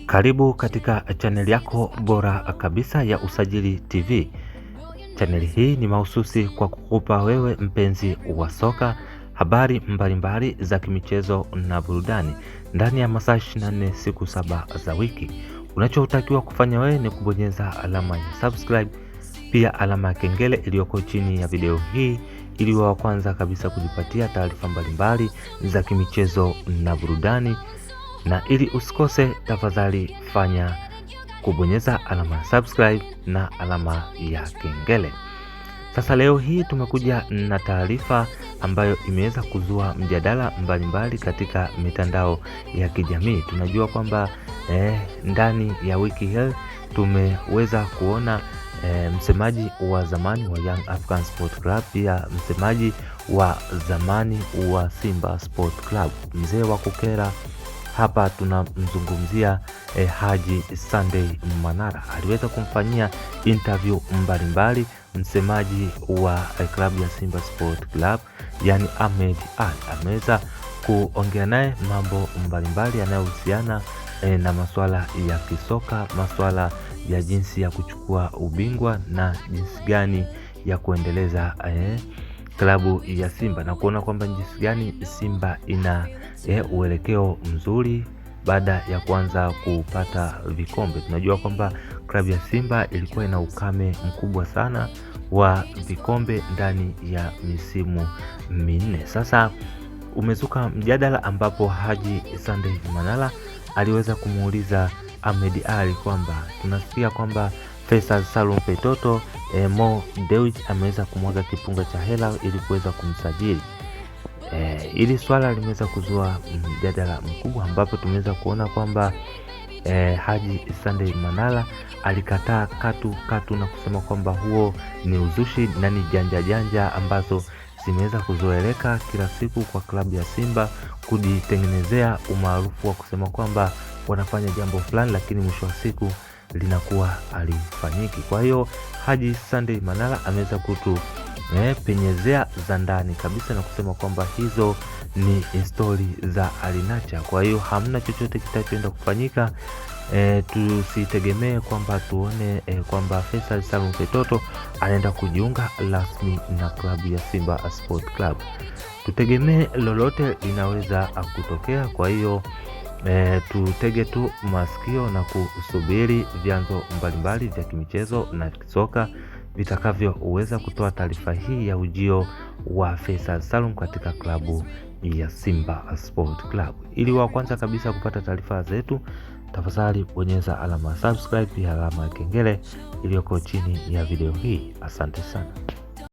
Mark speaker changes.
Speaker 1: Karibu katika chaneli yako bora kabisa ya Usajili TV. Chaneli hii ni mahususi kwa kukupa wewe mpenzi wa soka habari mbalimbali za kimichezo na burudani ndani ya masaa 24 siku 7 za wiki. Unachotakiwa kufanya wewe ni kubonyeza alama ya subscribe, pia alama ya kengele iliyoko chini ya video hii ili wa kwanza kabisa kujipatia taarifa mbalimbali za kimichezo na burudani. Na ili usikose, tafadhali fanya kubonyeza alama ya subscribe na alama ya kengele. Sasa leo hii tumekuja na taarifa ambayo imeweza kuzua mjadala mbalimbali katika mitandao ya kijamii. Tunajua kwamba ndani ya wiki hii tumeweza kuona msemaji wa zamani wa Young African Sport Club, pia msemaji wa zamani wa Simba Sport Club, mzee wa kukera. Hapa tunamzungumzia Haji Sunday Manara. Aliweza kumfanyia interview mbalimbali msemaji wa klabu ya Simba Sport Club, yani Ahmed Ally. Ameweza kuongea naye mambo mbalimbali yanayohusiana na masuala ya kisoka, masuala ya jinsi ya kuchukua ubingwa na jinsi gani ya kuendeleza klabu ya Simba, na kuona kwamba jinsi gani Simba ina uelekeo mzuri baada ya kuanza kupata vikombe. Tunajua kwamba klabu ya Simba ilikuwa ina ukame mkubwa sana wa vikombe ndani ya misimu minne. Sasa umezuka mjadala ambapo Haji Sunday Manara aliweza kumuuliza Ahmed Ally kwamba tunasikia kwamba Faisal Salum Feitoto Mo Dewji ameweza kumwaga kipunga cha hela ili kuweza kumsajili. Ili swala limeweza kuzua mjadala mkubwa ambapo tumeweza kuona kwamba Haji Sunday Manara alikataa katu na kusema kwamba huo ni uzushi na ni janja ambazo zimeweza kuzoeleka kila siku kwa klabu ya Simba kujitengenezea umaarufu wa kusema kwamba wanafanya jambo fulani lakini mwisho wa siku linakuwa alifanyiki. Kwa hiyo Haji Sunday Manara ameweza penyezea za ndani kabisa na kusema kwamba hizo ni story za alinacha. Kwa hiyo hamna chochote kitachoenda kufanyika. Tusitegemee kwamba tuone kwamba Faisal Salum Feitoto anaenda kujiunga rasmi na klabu ya Simba Sport Club. Tutegemee lolote linaweza kutokea. Kwa hiyo tutege tu masikio na kusubiri vyanzo mbalimbali vya kimichezo na soka vitakavyoweza kutoa taarifa hii ya ujio wa Faisal Salum katika klabu ya Simba Sport Club. Ili wa kwanza kabisa kupata taarifa zetu, tafadhali bonyeza alama ya subscribe, pia alama ya kengele iliyoko chini ya video hii. Asante sana.